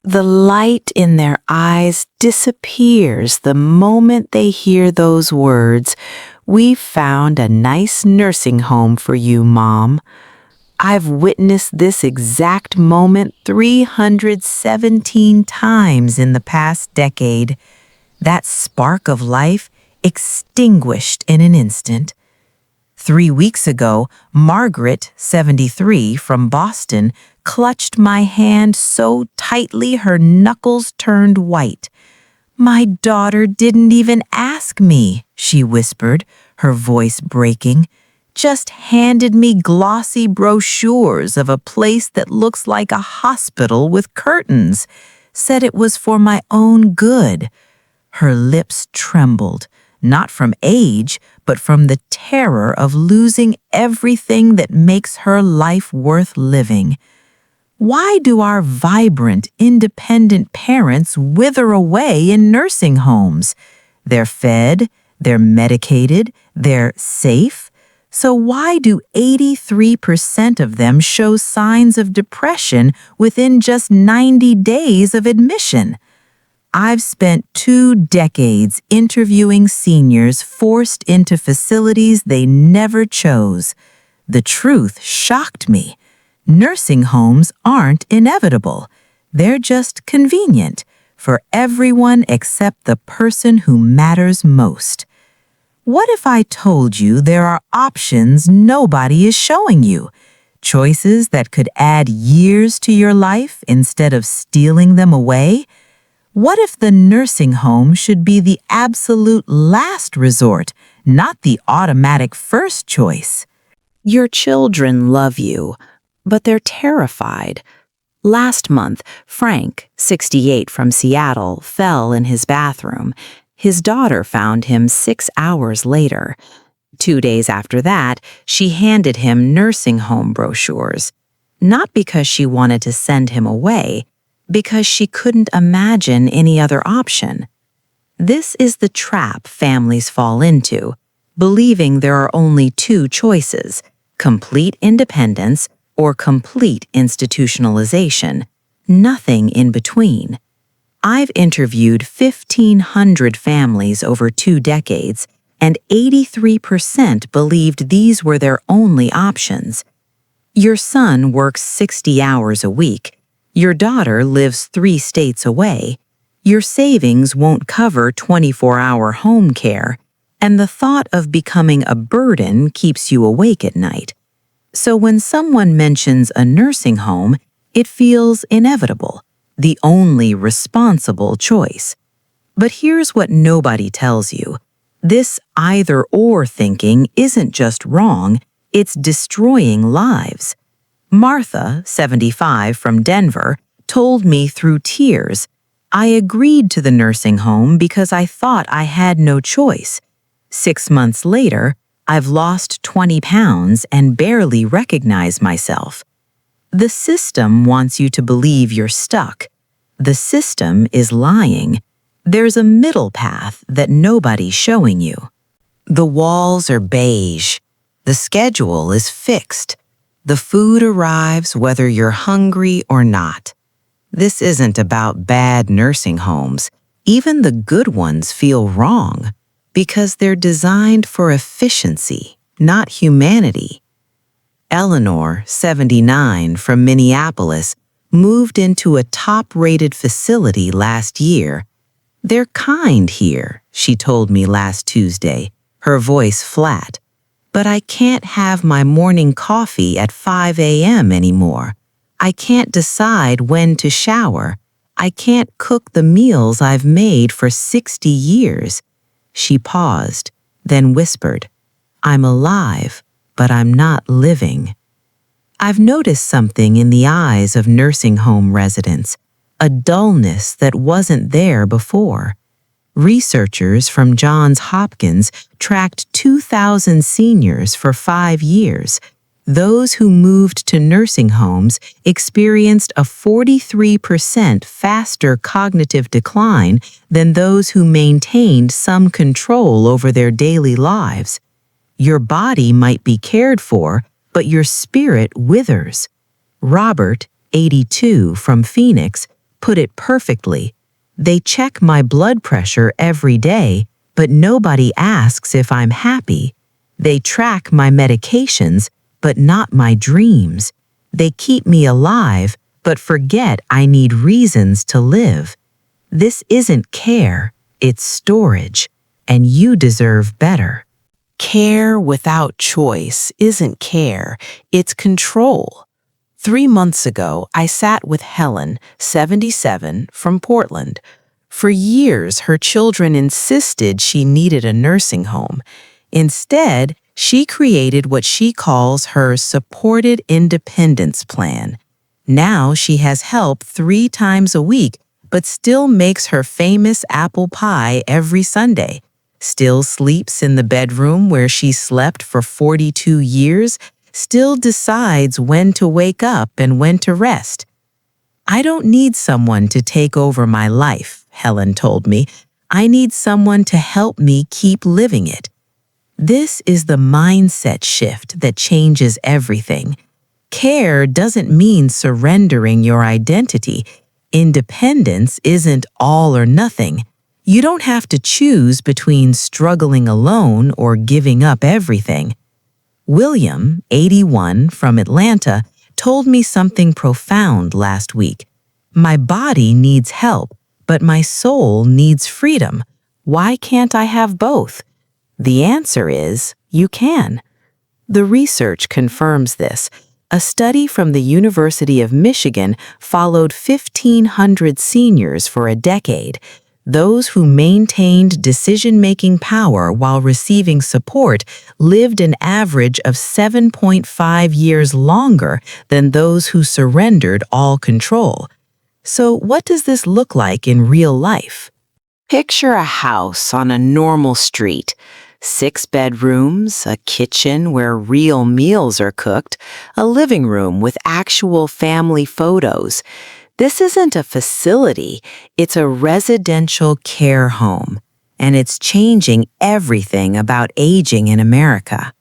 The light in their eyes disappears the moment they hear those words, "We've found a nice nursing home for you, Mom." I've witnessed this exact moment 317 times in the past decade. That spark of life extinguished in an instant. 3 weeks ago, Margaret, 73, from Boston, clutched my hand so tightly her knuckles turned white. "My daughter didn't even ask me," she whispered, her voice breaking. "Just handed me glossy brochures of a place that looks like a hospital with curtains. Said it was for my own good." Her lips trembled, not from age, but from the terror of losing everything that makes her life worth living. Why do our vibrant, independent parents wither away in nursing homes? They're fed, they're medicated, they're safe. So why do 83% of them show signs of depression within just 90 days of admission? I've spent 2 decades interviewing seniors forced into facilities they never chose. The truth shocked me. Nursing homes aren't inevitable. They're just convenient for everyone except the person who matters most. What if I told you there are options nobody is showing you? Choices that could add years to your life instead of stealing them away? What if the nursing home should be the absolute last resort, not the automatic first choice? Your children love you, but they're terrified. Last month, Frank, 68 from Seattle, fell in his bathroom. His daughter found him 6 hours later. 2 days after that, she handed him nursing home brochures. Not because she wanted to send him away, because she couldn't imagine any other option. This is the trap families fall into, believing there are only 2 choices: complete independence or complete institutionalization, nothing in between. I've interviewed 1,500 families over 2 decades, and 83% believed these were their only options. Your son works 60 hours a week. Your daughter lives 3 states away. Your savings won't cover 24-hour home care, and the thought of becoming a burden keeps you awake at night. So when someone mentions a nursing home, it feels inevitable, the only responsible choice. But here's what nobody tells you. This either-or thinking isn't just wrong, it's destroying lives. Martha, 75, from Denver, told me through tears, "I agreed to the nursing home because I thought I had no choice. 6 months later, I've lost 20 pounds and barely recognize myself." The system wants you to believe you're stuck. The system is lying. There's a middle path that nobody's showing you. The walls are beige. The schedule is fixed. The food arrives whether you're hungry or not. This isn't about bad nursing homes. Even the good ones feel wrong because they're designed for efficiency, not humanity. Eleanor, 79, from Minneapolis, moved into a top-rated facility last year. "They're kind here," she told me last Tuesday, her voice flat. "But I can't have my morning coffee at 5 a.m. anymore. I can't decide when to shower. I can't cook the meals I've made for 60 years. She paused, then whispered, "I'm alive, but I'm not living." I've noticed something in the eyes of nursing home residents, a dullness that wasn't there before. Researchers from Johns Hopkins tracked 2,000 seniors for 5 years. Those who moved to nursing homes experienced a 43% faster cognitive decline than those who maintained some control over their daily lives. Your body might be cared for, but your spirit withers. Robert, 82, from Phoenix, put it perfectly. They check my blood pressure every day, but nobody asks if I'm happy. They track my medications, but not my dreams. They keep me alive, but forget I need reasons to live. This isn't care, it's storage, and you deserve better. Care without choice isn't care, it's control. 3 months ago, I sat with Helen, 77, from Portland. For years, her children insisted she needed a nursing home. Instead, she created what she calls her Supported Independence Plan. Now she has help 3 times a week, but still makes her famous apple pie every Sunday, still sleeps in the bedroom where she slept for 42 years, still decides when to wake up and when to rest. I don't need someone to take over my life, Helen told me. I need someone to help me keep living it. This is the mindset shift that changes everything. Care doesn't mean surrendering your identity. Independence isn't all or nothing. You don't have to choose between struggling alone or giving up everything. William, 81, from Atlanta, told me something profound last week. My body needs help, but my soul needs freedom. Why can't I have both? The answer is, you can. The research confirms this. A study from the University of Michigan followed 1,500 seniors for a decade. Those who maintained decision-making power while receiving support lived an average of 7.5 years longer than those who surrendered all control. So what does this look like in real life? Picture a house on a normal street. 6 bedrooms, a kitchen where real meals are cooked, a living room with actual family photos. This isn't a facility, it's a residential care home, and it's changing everything about aging in America.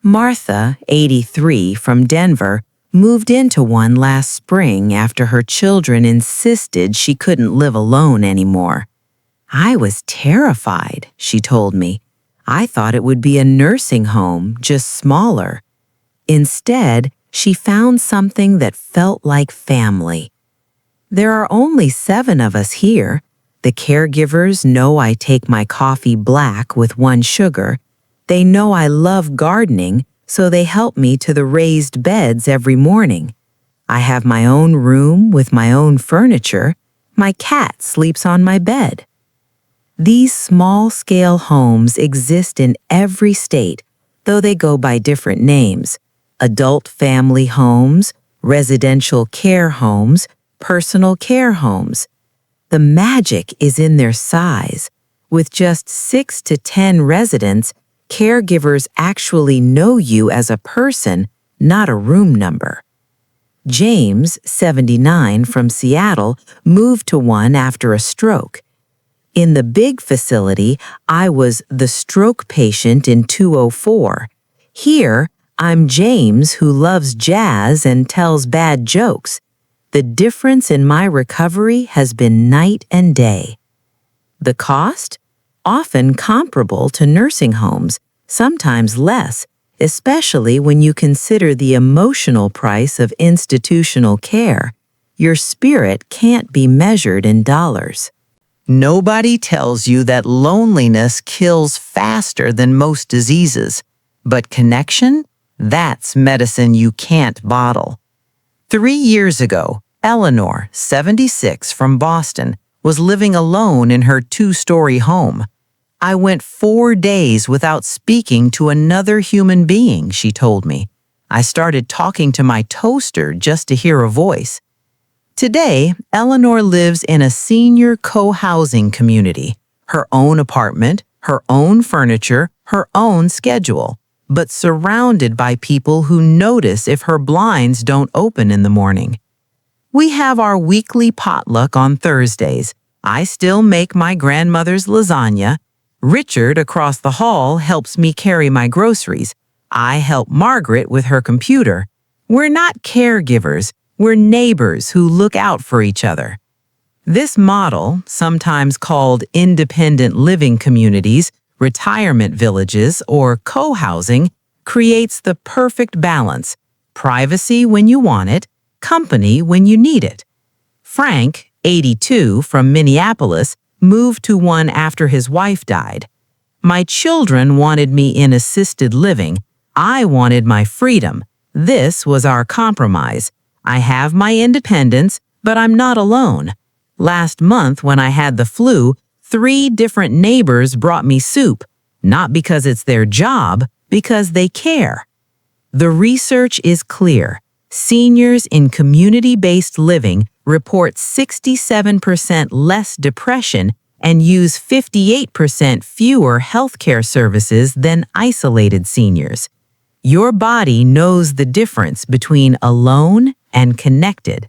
Martha, 83, from Denver, moved into one last spring after her children insisted she couldn't live alone anymore. I was terrified, she told me. I thought it would be a nursing home, just smaller. Instead, she found something that felt like family. There are only 7 of us here. The caregivers know I take my coffee black with 1 sugar. They know I love gardening, so they help me to the raised beds every morning. I have my own room with my own furniture. My cat sleeps on my bed. These small-scale homes exist in every state, though they go by different names: adult family homes, residential care homes, personal care homes. The magic is in their size. With just 6 to 10 residents, caregivers actually know you as a person, not a room number. James, 79, from Seattle, moved to one after a stroke. In the big facility, I was the stroke patient in 204. Here, I'm James who loves jazz and tells bad jokes. The difference in my recovery has been night and day. The cost? Often comparable to nursing homes, sometimes less, especially when you consider the emotional price of institutional care. Your spirit can't be measured in dollars. Nobody tells you that loneliness kills faster than most diseases, but connection? That's medicine you can't bottle. 3 years ago, Eleanor, 76, from Boston, was living alone in her 2-story home. I went 4 days without speaking to another human being, she told me. I started talking to my toaster just to hear a voice. Today, Eleanor lives in a senior co-housing community, her own apartment, her own furniture, her own schedule, but surrounded by people who notice if her blinds don't open in the morning. We have our weekly potluck on Thursdays. I still make my grandmother's lasagna. Richard across the hall helps me carry my groceries. I help Margaret with her computer. We're not caregivers, We're neighbors who look out for each other. This model, sometimes called independent living communities, retirement villages, or co-housing, creates the perfect balance: privacy when you want it, company when you need it. Frank, 82, from Minneapolis, moved to one after his wife died. My children wanted me in assisted living. I wanted my freedom. This was our compromise. I have my independence, but I'm not alone. Last month, when I had the flu, 3 different neighbors brought me soup, not because it's their job, because they care. The research is clear. Seniors in community-based living report 67% less depression and use 58% fewer healthcare services than isolated seniors. Your body knows the difference between alone and connected.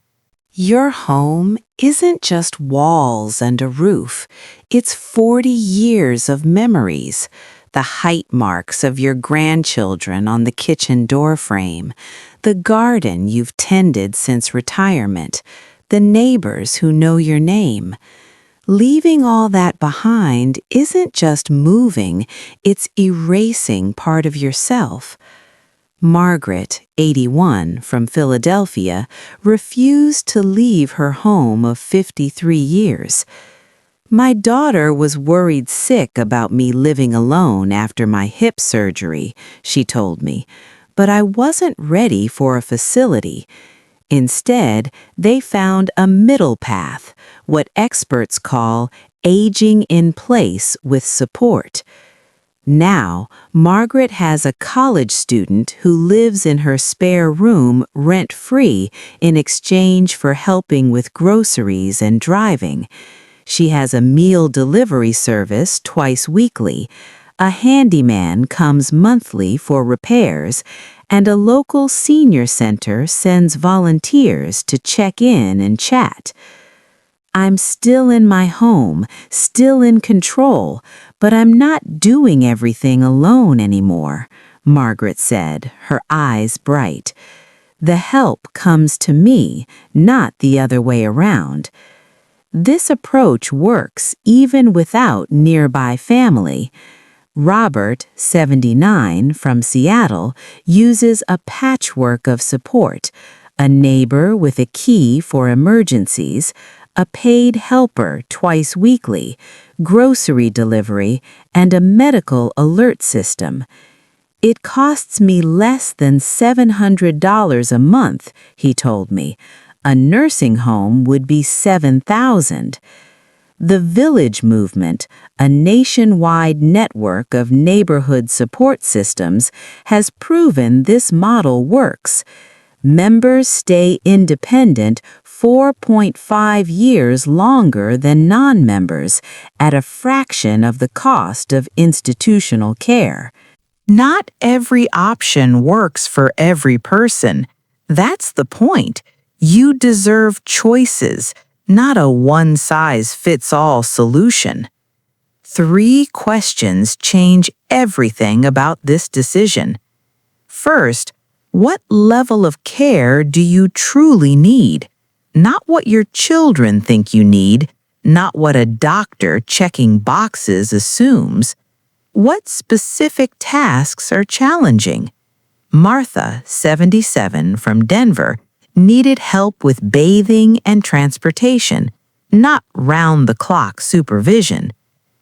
Your home isn't just walls and a roof. It's 40 years of memories. The height marks of your grandchildren on the kitchen door frame, the garden you've tended since retirement, the neighbors who know your name. Leaving all that behind isn't just moving, it's erasing part of yourself. Margaret, 81, from Philadelphia, refused to leave her home of 53 years. My daughter was worried sick about me living alone after my hip surgery, she told me, but I wasn't ready for a facility. Instead, they found a middle path, what experts call aging in place with support. Now, Margaret has a college student who lives in her spare room rent-free in exchange for helping with groceries and driving. She has a meal delivery service twice weekly, a handyman comes monthly for repairs, and a local senior center sends volunteers to check in and chat. I'm still in my home, still in control, but I'm not doing everything alone anymore, Margaret said, her eyes bright. The help comes to me, not the other way around. This approach works even without nearby family. Robert, 79, from Seattle, uses a patchwork of support: a neighbor with a key for emergencies, a paid helper twice weekly, grocery delivery, and a medical alert system. It costs me less than $700 a month, he told me. A nursing home would be $7,000. The Village Movement, a nationwide network of neighborhood support systems, has proven this model works. Members stay independent 4.5 years longer than non-members, at a fraction of the cost of institutional care. Not every option works for every person. That's the point. You deserve choices, not a one-size-fits-all solution. 3 questions change everything about this decision. First, what level of care do you truly need? Not what your children think you need, not what a doctor checking boxes assumes. What specific tasks are challenging? Martha, 77, from Denver, needed help with bathing and transportation, not round-the-clock supervision.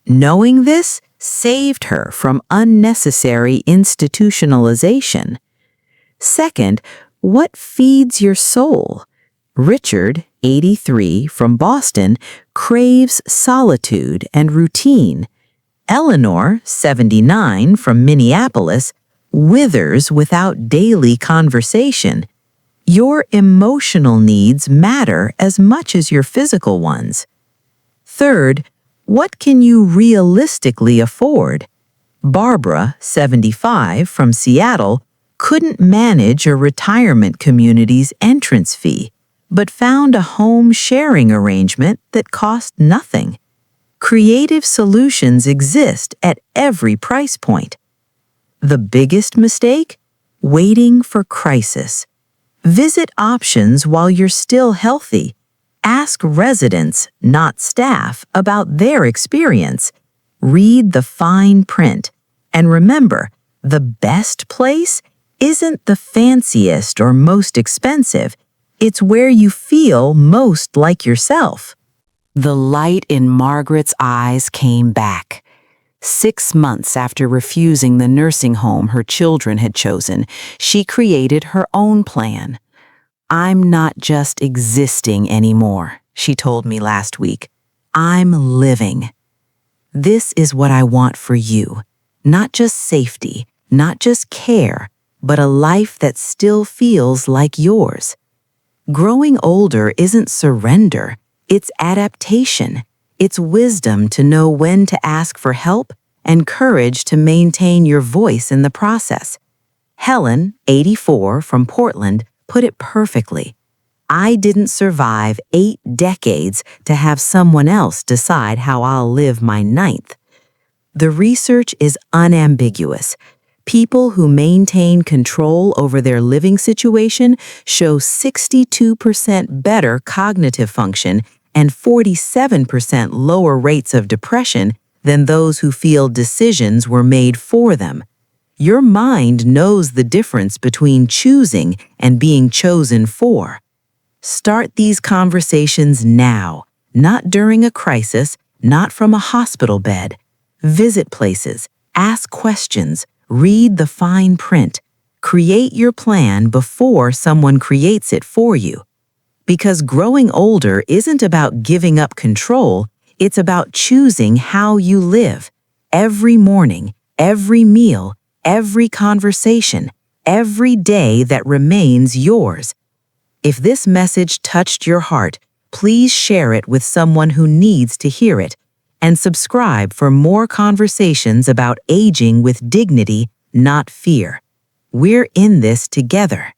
Knowing this saved her from unnecessary institutionalization. Second, what feeds your soul? Richard, 83, from Boston, craves solitude and routine. Eleanor, 79, from Minneapolis, withers without daily conversation. Your emotional needs matter as much as your physical ones. Third, what can you realistically afford? Barbara, 75, from Seattle, couldn't manage a retirement community's entrance fee, but found a home sharing arrangement that cost nothing. Creative solutions exist at every price point. The biggest mistake? Waiting for crisis. Visit options while you're still healthy. Ask residents, not staff, about their experience. Read the fine print. And remember, the best place isn't the fanciest or most expensive. It's where you feel most like yourself. The light in Margaret's eyes came back. 6 months after refusing the nursing home her children had chosen, she created her own plan. "I'm not just existing anymore," she told me last week. "I'm living. This is what I want for you. Not just safety, not just care, but a life that still feels like yours." Growing older isn't surrender, it's adaptation. It's wisdom to know when to ask for help and courage to maintain your voice in the process. Helen, 84, from Portland, put it perfectly. "I didn't survive 8 decades to have someone else decide how I'll live my 9th. The research is unambiguous. People who maintain control over their living situation show 62% better cognitive function and 47% lower rates of depression than those who feel decisions were made for them. Your mind knows the difference between choosing and being chosen for. Start these conversations now, not during a crisis, not from a hospital bed. Visit places, ask questions, read the fine print. Create your plan before someone creates it for you. Because growing older isn't about giving up control, it's about choosing how you live. Every morning, every meal, every conversation, every day that remains yours. If this message touched your heart, please share it with someone who needs to hear it, and subscribe for more conversations about aging with dignity, not fear. We're in this together.